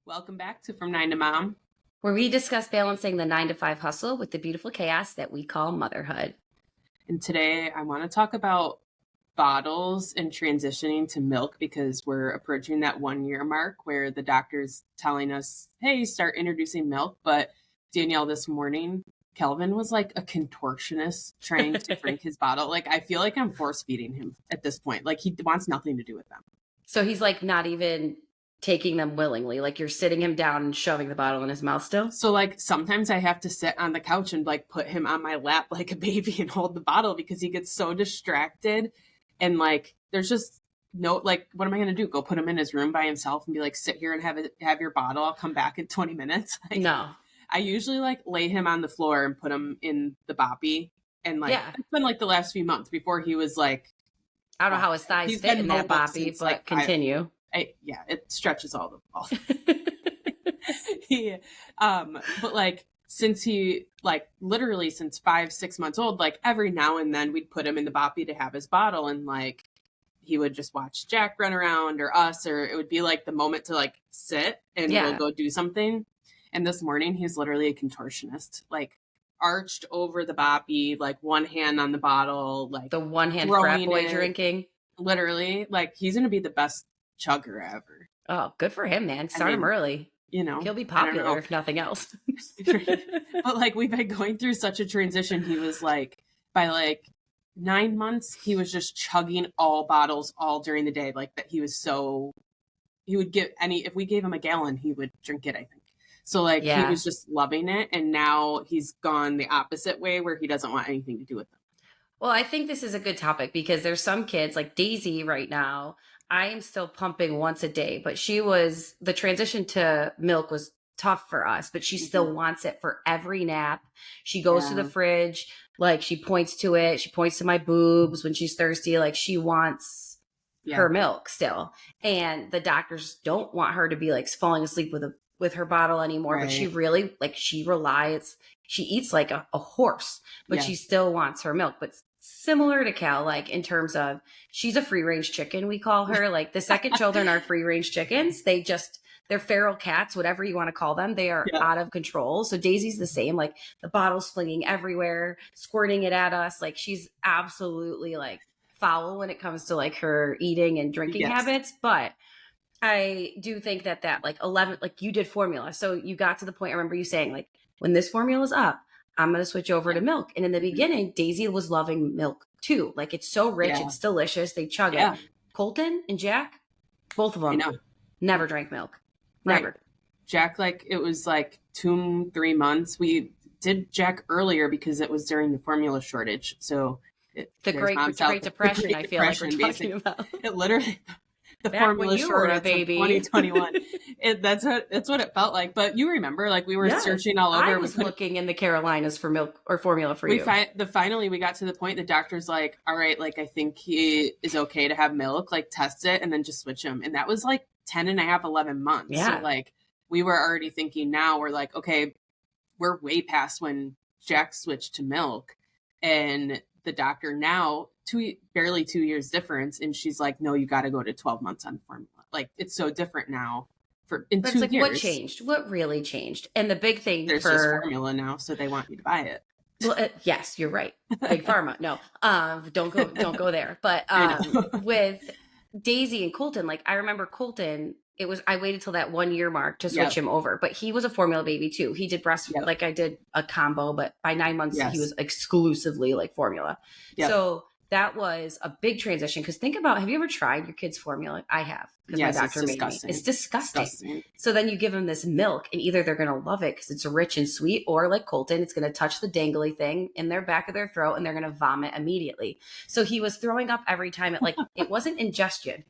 Welcome back to From Nine to Mom. Where we discuss balancing the 9 to 5 hustle with the beautiful chaos that we call motherhood. And today I want to talk about bottles and transitioning to milk because we're approaching that 1 year mark where the doctor's telling us, hey, start introducing milk. But Danielle, this morning, Kelvin was like a contortionist trying to drink his bottle. Like, I feel like I'm force feeding him at this point. Like, he wants nothing to do with them. So he's like not even taking them willingly. Like you're sitting him down and shoving the bottle in his mouth still. So like sometimes I have to sit on the couch and like put him on my lap like a baby and hold the bottle because he gets so distracted. And like there's just no, like, what am I going to do? Go put him in his room by himself and be like, sit here and have your bottle. I'll come back in 20 minutes. Like, No. I usually like lay him on the floor and put him in the boppy. And like, it's been like the last few months before he was like, I don't know how his thighs fit in that boppy, but like continue. Yeah, it stretches all the balls. Yeah. But like since he like literally since 5-6 months old, like every now and then we'd put him in the boppy to have his bottle, and like he would just watch Jack run around or us, or it would be like the moment to like sit and we'll go do something. And this morning he was literally a contortionist, like arched over the boppy, like one hand on the bottle, like the one hand frat boy drinking. Literally, like he's gonna be the best chugger ever. Oh, good for him, man. Start him early. You know, he'll be popular if nothing else. But like we've been going through such a transition. He was like, by like 9 months, he was just chugging all bottles all during the day. Like that, he would get if we gave him a gallon, he would drink it, I think. So like he was just loving it. And now he's gone the opposite way where he doesn't want anything to do with them. Well, I think this is a good topic because there's some kids like Daisy right now. I am still pumping once a day, but the transition to milk was tough for us, but she still wants it for every nap. She goes to the fridge, like she points to it. She points to my boobs when she's thirsty. Like she wants her milk still. And the doctors don't want her to be like falling asleep with her bottle anymore, but she really she eats like a horse, but she still wants her milk. But similar to Cal, like in terms of she's a free range chicken, we call her. Like the second children are free range chickens. They're feral cats, whatever you want to call them. They are out of control. So Daisy's the same, like the bottle's flinging everywhere, squirting it at us. Like she's absolutely like foul when it comes to like her eating and drinking habits. But I do think that like 11, like you did formula. So you got to the point, I remember you saying like, when this formula's up, I'm going to switch over to milk. And in the beginning, Daisy was loving milk too. Like it's so rich. It's delicious. They chug it. Colton and Jack, both of them never drank milk. Never. Right. Jack, like it was like 2-3 months. We did Jack earlier because it was during the formula shortage. So the Great Depression, I feel like we're talking about. It literally... The back formula when you were a baby. 2021. That's what it felt like. But you remember, like we were searching all over. I was looking in the Carolinas for milk or formula for you. Finally, we got to the point. The doctor's like, "All right, like I think he is okay to have milk. Like test it and then just switch him." And that was like 10 and a half, 11 months. Yeah. So like we were already thinking. Now we're like, okay, we're way past when Jack switched to milk, and the doctor now. Barely 2 years difference, and she's like, no, you got to go to 12 months on formula. Like it's so different now. But 2 it's like, years, what changed? What really changed? And the big thing there's just formula now, so they want you to buy it. Well, yes, you're right. Big pharma. No, don't go there. But with Daisy and Colton, like I remember Colton. I waited till that 1 year mark to switch him over, but he was a formula baby too. He did breast, like I did a combo, but by 9 months he was exclusively like formula. So that was a big transition. Because think about, have you ever tried your kid's formula? I have, because my doctor made me. It's disgusting. So then you give them this milk, and either they're going to love it because it's rich and sweet, or like Colton, it's going to touch the dangly thing in their back of their throat, and they're going to vomit immediately. So he was throwing up every time. It wasn't ingestion.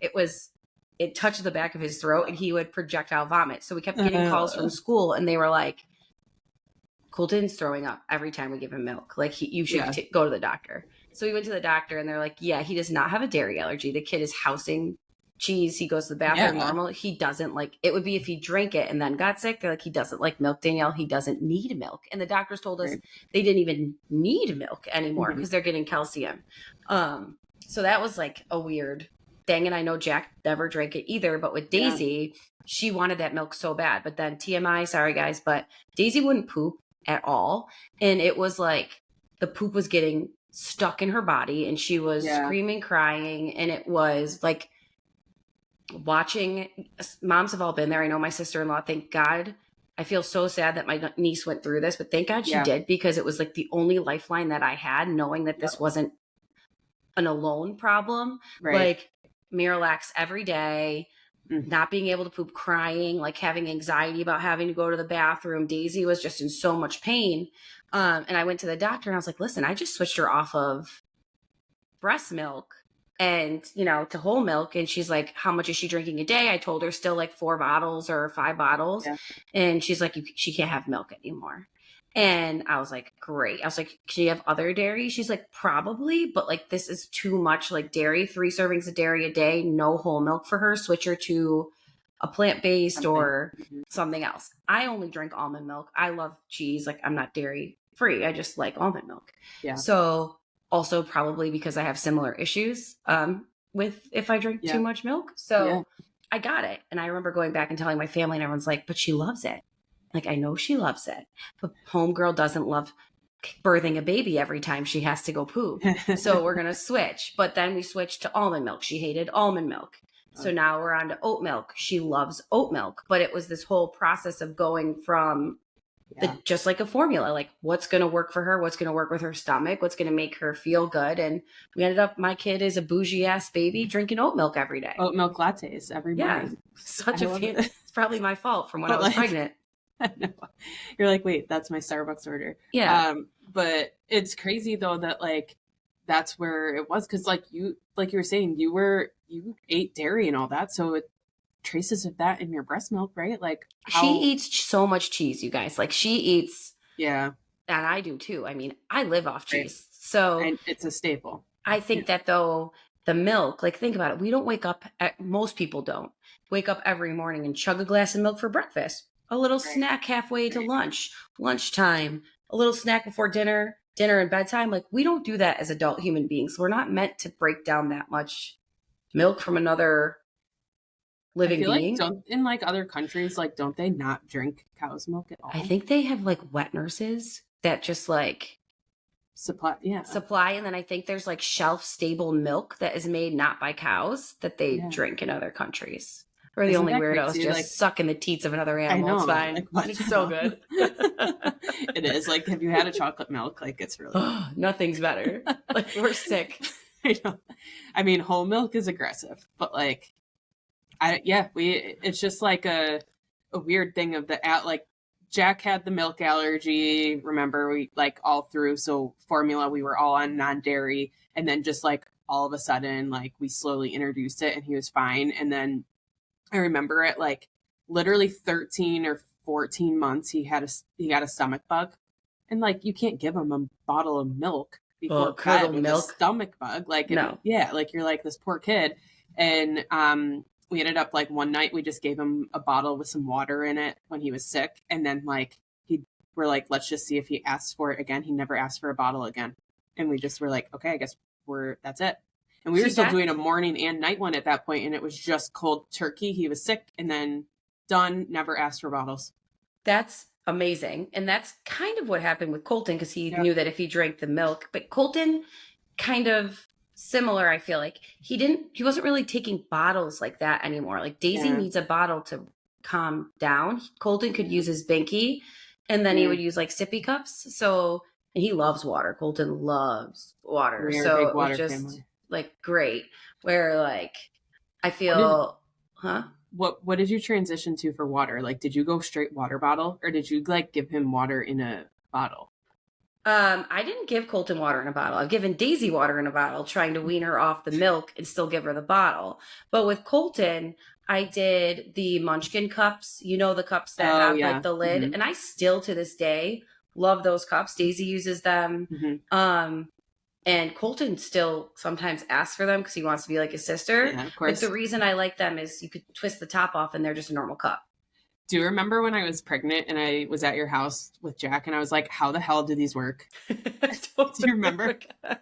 It touched the back of his throat, and he would projectile vomit. So we kept getting calls from school, and they were like, Colton's throwing up every time we give him milk. Like you should go to the doctor. So we went to the doctor, and they're like, yeah, he does not have a dairy allergy. The kid is housing cheese. He goes to the bathroom normal. He doesn't like, it would be if he drank it and then got sick. They're like, he doesn't like milk, Danielle. He doesn't need milk. And the doctors told us they didn't even need milk anymore because they're getting calcium. So that was like a weird thing. And I know Jack never drank it either. But with Daisy, she wanted that milk so bad. But then TMI, sorry guys, but Daisy wouldn't poop at all. And it was like the poop was getting stuck in her body and she was screaming, crying. And it was like watching, moms have all been there. I know my sister-in-law, thank God. I feel so sad that my niece went through this, but thank God she did, because it was like the only lifeline that I had, knowing that this wasn't an alone problem. Like Miralax every day, not being able to poop, crying, like having anxiety about having to go to the bathroom. Daisy was just in so much pain. And I went to the doctor and I was like, listen, I just switched her off of breast milk and, you know, to whole milk. And she's like, how much is she drinking a day? I told her still like 4 bottles or 5 bottles. And she's like, she can't have milk anymore. And I was like, great. I was like, can you have other dairy? She's like, probably, but like, this is too much, like dairy, 3 servings of dairy a day, no whole milk for her. Switch her to a plant-based or something else. I only drink almond milk. I love cheese. Like, I'm not dairy free. I just like almond milk. So also probably because I have similar issues with if I drink too much milk. So I got it. And I remember going back and telling my family, and everyone's like, but she loves it. Like, I know she loves it, but homegirl doesn't love birthing a baby every time she has to go poop. So we're going to switch. But then we switched to almond milk. She hated almond milk. So now we're on to oat milk. She loves oat milk. But it was this whole process of going from just like a formula, like what's going to work for her, what's going to work with her stomach, what's going to make her feel good. And we ended up, my kid is a bougie ass baby drinking oat milk every day. Oat milk lattes every morning. Such a fan. It's probably my fault from when I was pregnant. You're like, wait, that's my Starbucks order. But it's crazy though that like that's where it was, because like you were saying, you ate dairy and all that, so it traces of that in your breast milk, right? Like she eats so much cheese, you guys. Like she eats, and I do too. I mean, I live off cheese, so and it's a staple. I think that though the milk, like think about it, we don't wake up. Most people don't wake up every morning and chug a glass of milk for breakfast. A little snack halfway to lunchtime, a little snack before dinner and bedtime. Like we don't do that as adult human beings. We're not meant to break down that much milk from another living being. Like in like other countries, like don't they not drink cow's milk at all? I think they have like wet nurses that just like supply. And then I think there's like shelf stable milk that is made not by cows that they drink in other countries. We're the only weirdos just like, sucking the teats of another animal. It's fine. Like, it's so good. It is. Like, have you had a chocolate milk? Like, it's really nothing's better. Like, we're sick. I know. I mean, whole milk is aggressive, but like, it's just like a weird thing of like Jack had the milk allergy. Remember, we like all through. So formula, we were all on non-dairy, and then just like all of a sudden, like we slowly introduced it, and he was fine, and then. I remember it like literally 13 or 14 months. He got a stomach bug, and like you can't give him a bottle of milk before bed with a stomach bug. Like, no. Like you're like this poor kid. And we ended up like one night we just gave him a bottle with some water in it when he was sick, and then like we're like, let's just see if he asks for it again. He never asked for a bottle again, and we just were like, okay, I guess that's it. And we were still doing a morning and night one at that point, and it was just cold turkey. He was sick, and then done, never asked for bottles. That's amazing. And that's kind of what happened with Colton, because he knew that if he drank the milk. But Colton, kind of similar, I feel like. He wasn't really taking bottles like that anymore. Like Daisy needs a bottle to calm down. Colton could use his Binky, and then he would use like sippy cups. So, and he loves water. Colton loves water. So it was just... family. Like great, where like I feel what did you transition to for water? Like, did you go straight water bottle, or did you like give him water in a bottle? I didn't give Colton water in a bottle. I've given Daisy water in a bottle, trying to wean her off the milk and still give her the bottle. But with Colton, I did the Munchkin cups, the cups that have like the lid, and I still to this day love those cups. Daisy uses them. And Colton still sometimes asks for them because he wants to be like his sister. Yeah, of course. But the reason I like them is you could twist the top off and they're just a normal cup. Do you remember when I was pregnant and I was at your house with Jack and I was like, how the hell do these work? Do you remember? I'm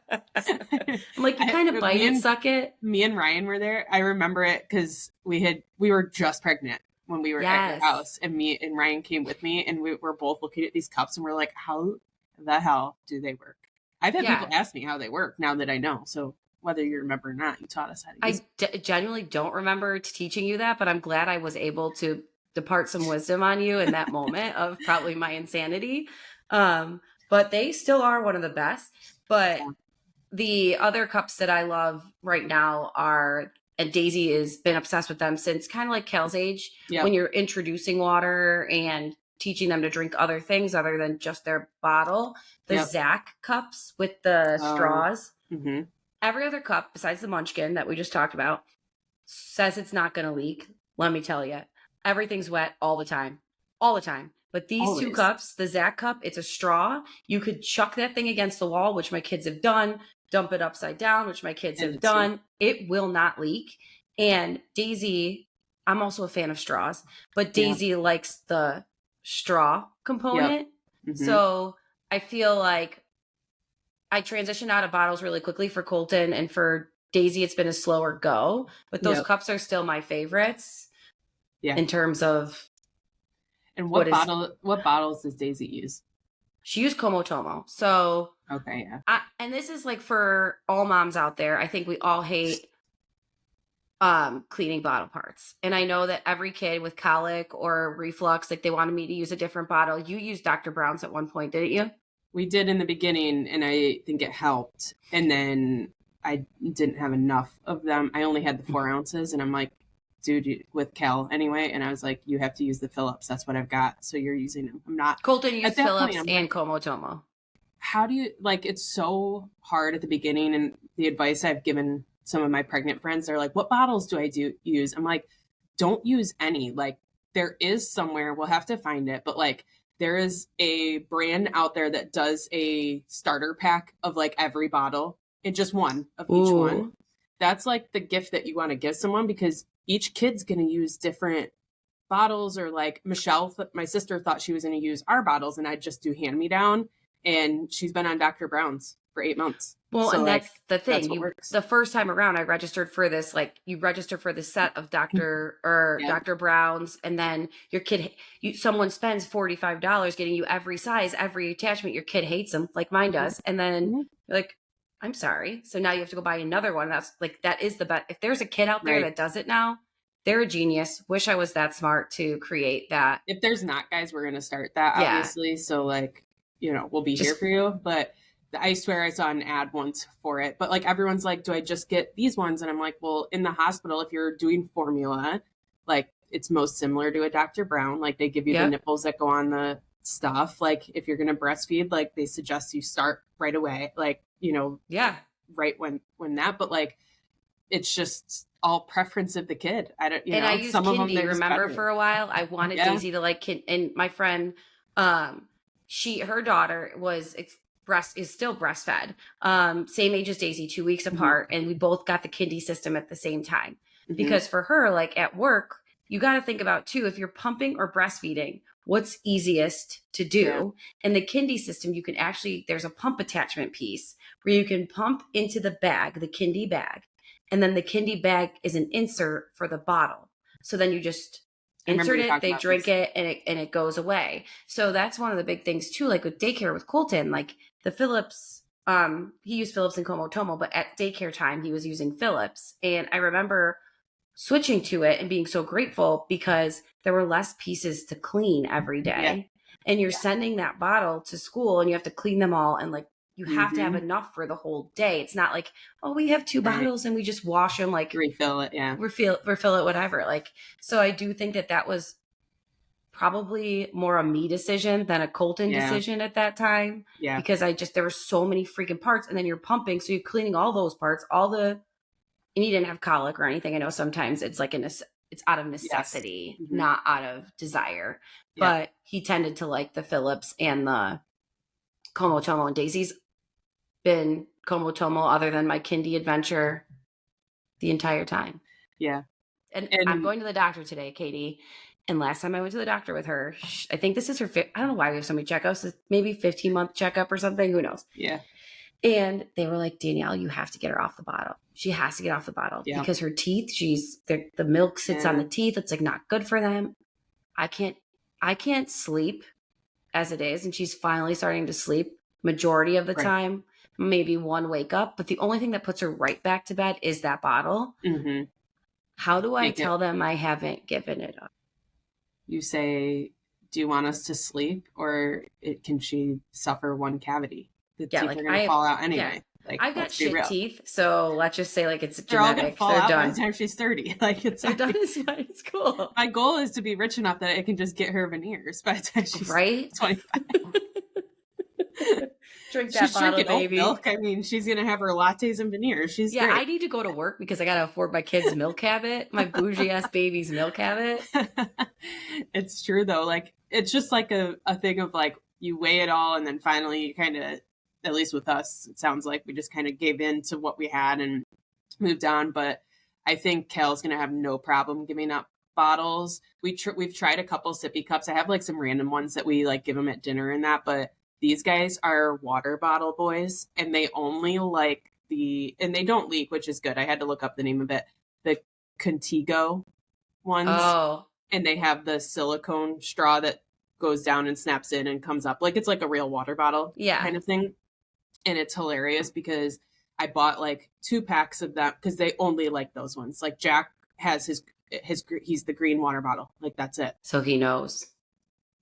like, you kind of bite and suck it. Me and Ryan were there. I remember it because we were just pregnant. when we were at your house, and me and Ryan came with me, and we were both looking at these cups, and we're like, how the hell do they work? I've had people ask me how they work now that I know. So whether you remember or not, you taught us how to use I genuinely don't remember teaching you that, but I'm glad I was able to depart some wisdom on you in that moment of probably my insanity. But they still are one of the best. But the other cups that I love right now are, and Daisy has been obsessed with them since kind of like Cal's age, when you're introducing water and teaching them to drink other things other than just their bottle. The Zach cups with the straws. Mm-hmm. Every other cup besides the Munchkin that we just talked about says it's not going to leak. Let me tell you, everything's wet all the time. But these two cups, the Zach cup, it's a straw. You could chuck that thing against the wall, which my kids have done, dump it upside down, which my kids have done. It will not leak. And Daisy, I'm also a fan of straws, but Daisy likes the straw component. Mm-hmm. So I feel like I transitioned out of bottles really quickly for Colton, and for Daisy, it's been a slower go, but those cups are still my favorites in terms of. And what bottles does Daisy use? She used Komotomo. So, okay, and this is like for all moms out there. I think we all hate cleaning bottle parts. And I know that every kid with colic or reflux, like they wanted me to use a different bottle. You used Dr. Brown's at one point, didn't you? We did in the beginning, and I think it helped. And then I didn't have enough of them. I only had the 4 ounces, and I'm like, dude, with Cal anyway. And I was like, you have to use the Phillips. That's what I've got. So you're using them. I'm not. Colton used Phillips and Komotomo. How do you, like, it's so hard at the beginning. And the advice I've given some of my pregnant friends, they're like, what bottles do I use? I'm like, don't use any. Like, there is somewhere, we'll have to find it, but like, there is a brand out there that does a starter pack of like every bottle and just one of each one. That's like the gift that you want to give someone, because each kid's going to use different bottles. Or like Michelle, my sister, thought she was going to use our bottles, and I'd just do hand-me-down. And she's been on Dr. Brown's for 8 months. Well, so, and that's the thing. The first time around, I registered for this, like you register for the set of Dr. Brown's, and then your kid, someone spends $45 getting you every size, every attachment. Your kid hates them, like mine does. And then you're like, I'm sorry. So now you have to go buy another one. That's like, that is the best. If there's a kid out there that does it now, they're a genius. Wish I was that smart to create that. If there's not, guys, we're going to start that, obviously. So like, we'll be here for you. But I swear I saw an ad once for it. But like, everyone's like, do I just get these ones? And I'm like, well, in the hospital, if you're doing formula, like it's most similar to a Dr. Brown. Like they give you the nipples that go on the stuff. Like if you're going to breastfeed, like they suggest you start right away. Like, right when that, but like, it's just all preference of the kid. I don't, and I used some Kindy, of them, remember for a while, I wanted Daisy to like kid, and my friend, her daughter is still breastfed, same age as Daisy, 2 weeks apart. And we both got the Kindy system at the same time, because for her, like at work, you got to think about too, if you're pumping or breastfeeding, what's easiest to do. In the Kindy system, you can actually, there's a pump attachment piece where you can pump into the bag, the Kindy bag. And then the Kindy bag is an insert for the bottle. So then you just insert it, they drink it, and it goes away. So that's one of the big things too, like with daycare with Colton, like the Phillips, he used Phillips and Komotomo, but at daycare time, he was using Phillips. And I remember switching to it and being so grateful because there were less pieces to clean every day. And you're sending that bottle to school and you have to clean them all. And like, you have to have enough for the whole day. It's not like, oh, we have 2 bottles and we just wash them, like refill it. Refill it, whatever. Like, so I do think that was probably more a me decision than a Colton decision at that time. Yeah. Because there were so many freaking parts, and then you're pumping. So you're cleaning all those parts, and you didn't have colic or anything. I know sometimes it's like it's out of necessity, not out of desire. But he tended to like the Phillips and the Komotomo, and Daisy's been Komotomo other than my Kindy adventure the entire time. Yeah. And I'm going to the doctor today, Katie. And last time I went to the doctor with her, I think this is her, I don't know why we have so many checkups, maybe 15-month checkup or something. Who knows? Yeah. And they were like, Danielle, you have to get her off the bottle. She has to get off the bottle because her teeth, the milk sits on the teeth. It's like not good for them. I can't sleep as it is. And she's finally starting to sleep majority of the time, maybe one wake up. But the only thing that puts her right back to bed is that bottle. Mm-hmm. How do I tell them I haven't given it up? You say, do you want us to sleep, or can she suffer one cavity? The teeth are going to fall out anyway. Like, I've got shit teeth, so let's just say like it's genetic. They're all going to fall out by the time she's 30. Like they're done. It's cool. My goal is to be rich enough that I can just get her veneers by the time she's 25. Drink that bottle, baby. Milk. I mean, she's gonna have her lattes and veneers. She's great. I need to go to work because I gotta afford my kids' milk habit, my bougie ass baby's milk habit. It's true though. Like it's just like a thing of like you weigh it all, and then finally you kind of, at least with us, it sounds like we just kind of gave in to what we had and moved on. But I think Kel's gonna have no problem giving up bottles. We've tried a couple sippy cups. I have like some random ones that we like give them at dinner and that, but these guys are water bottle boys, and they only like and they don't leak, which is good. I had to look up the name of it. The Contigo ones. Oh. And they have the silicone straw that goes down and snaps in and comes up. Like it's like a real water bottle kind of thing. And it's hilarious because I bought like 2 packs of them because they only like those ones. Like Jack has he's the green water bottle. Like that's it. So he knows.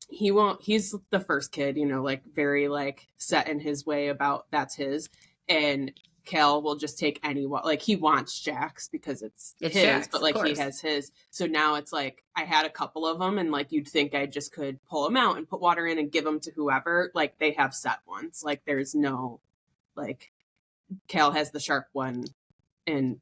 He's the first kid, like very like set in his way about that's his. And Kel will just take any, like he wants Jack's because it's his, Jack's, but like he has his. So now it's like, I had a couple of them and like, you'd think I just could pull them out and put water in and give them to whoever. Like they have set ones. Like there's no, like Kel has the shark one and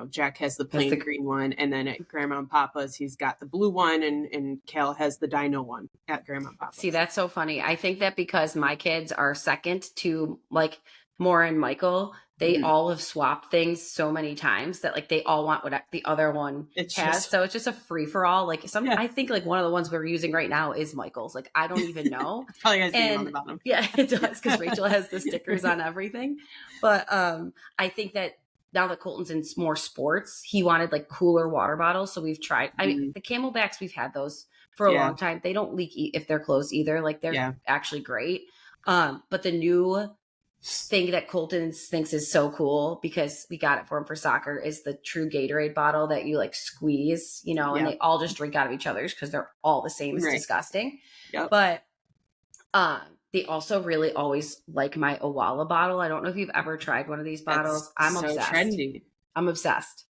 Jack has the plain green one, and then at Grandma and Papa's, he's got the blue one, and Kel has the dino one at Grandma and Papa's. See, that's so funny. I think that because my kids are second to like Maura and Michael, they all have swapped things so many times that like they all want what the other one has. So it's just a free for all. Like I think like one of the ones we're using right now is Michael's. Like I don't even know. Probably has the name on the bottom. Yeah, it does because Rachel has the stickers on everything. But I think that now that Colton's in more sports, he wanted like cooler water bottles. So we've tried. I mean, the Camelbacks, we've had those for a long time. They don't leak if they're closed either. Like they're actually great. But the new thing that Colton thinks is so cool because we got it for him for soccer is the true Gatorade bottle that you like squeeze, and they all just drink out of each other's because they're all the same. It's disgusting. Yep. But they also really always like my Owala bottle. I don't know if you've ever tried one of these bottles. I'm obsessed. Trendy. I'm obsessed.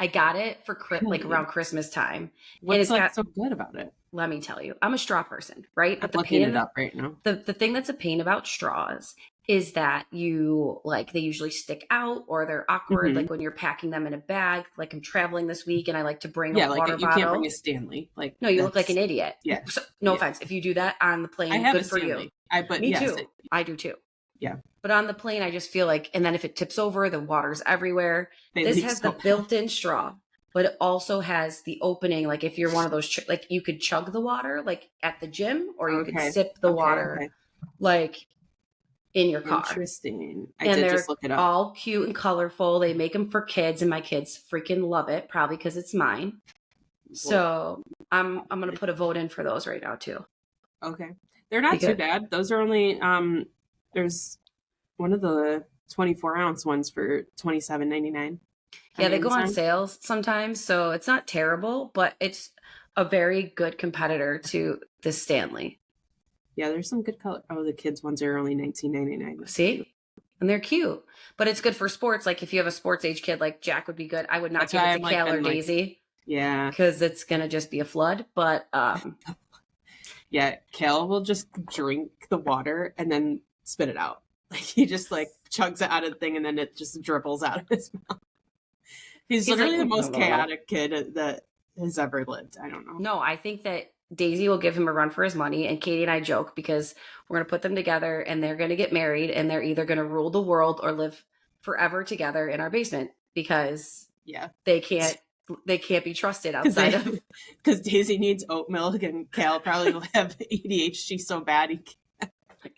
I got it for like around Christmas time. What's like so good about it? Let me tell you, I'm a straw person, right? But looking it up right now. The thing that's a pain about straws is that they usually stick out or they're awkward. Like when you're packing them in a bag, like I'm traveling this week and I like to bring a water bottle. You can't bring a Stanley. Like no, you look like an idiot. Yeah. So, no offense. If you do that on the plane, good for you. Me too. I do too. Yeah. But on the plane, I just feel like, and then if it tips over, the water's everywhere. This has the built-in straw, but it also has the opening. Like if you're one of those, like you could chug the water like at the gym or you could sip the water like in your car. Interesting. And they're all cute and colorful. They make them for kids and my kids freaking love it, probably because it's mine. So I'm going to put a vote in for those right now too. Okay. They're not too bad. Those are only, there's one of the 24-ounce ones for $27.99. Yeah, they go on sales sometimes, so it's not terrible, but it's a very good competitor to the Stanley. Yeah, there's some good color. Oh, the kids' ones are only $19.99. See? And they're cute. But it's good for sports. Like if you have a sports age kid, like Jack would be good. I would not give it to Cal or Daisy. Yeah. Because it's going to just be a flood. But yeah, Kel will just drink the water and then spit it out. Like he just like chugs it out of the thing and then it just dribbles out of his mouth. He's literally the most chaotic kid that has ever lived. I don't know. No, I think that Daisy will give him a run for his money. And Katie and I joke because we're going to put them together and they're going to get married and they're either going to rule the world or live forever together in our basement because they can't be trusted outside of. Because Daisy needs oat milk and Cal probably will have ADHD so bad he can't.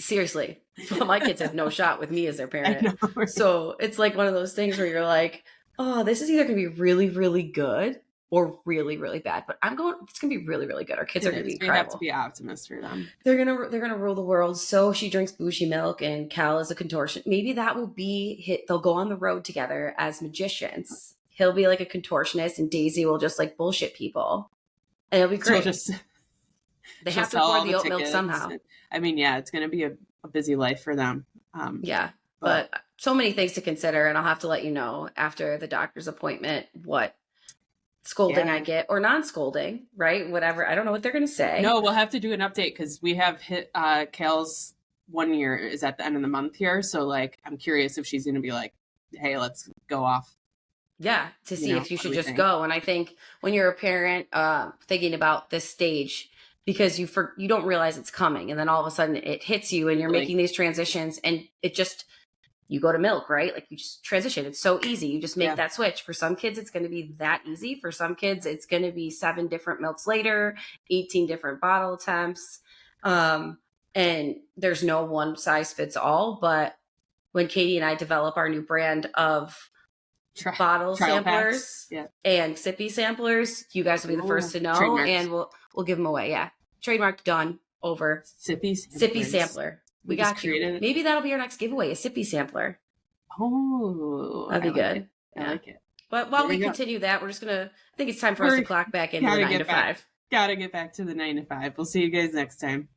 Seriously. But my kids have no shot with me as their parent. I know, right? So it's like one of those things where you're like, oh, this is either going to be really, really good or really, really bad. But it's going to be really, really good. Our kids are going to be incredible. We have to be optimists for them. They're gonna rule the world. So she drinks bougie milk, and Cal is a contortion. Maybe that will be they'll go on the road together as magicians. He'll be like a contortionist, and Daisy will just like bullshit people, and it'll be great. They have to afford the oat milk somehow. I mean, yeah, it's going to be a busy life for them. But so many things to consider, and I'll have to let you know after the doctor's appointment what scolding I get, or non-scolding, right? Whatever. I don't know what they're going to say. No, we'll have to do an update because we have hit Kale's 1 year is at the end of the month here. So like, I'm curious if she's going to be like, hey, let's go off. Yeah, to see if you should just go. And I think when you're a parent thinking about this stage, because you don't realize it's coming, and then all of a sudden it hits you, and you're making these transitions, and it just, you go to milk, right? Like you just transition. It's so easy. You just make that switch. For some kids, it's going to be that easy. For some kids, it's going to be 7 different milks later, 18 different bottle attempts. And there's no one size fits all. But when Katie and I develop our new brand of bottle samplers and Sippy samplers, you guys will be the first to know. Trademarked. And we'll give them away. Yeah. Trademark done. Over. Sippy sampler. We got you. Maybe that'll be our next giveaway, a Sippy sampler. Oh, that'd be good. I like it. But while we continue that, we're just I think it's time for us to clock back into the 9 to 5. Gotta get back to the 9 to 5. We'll see you guys next time.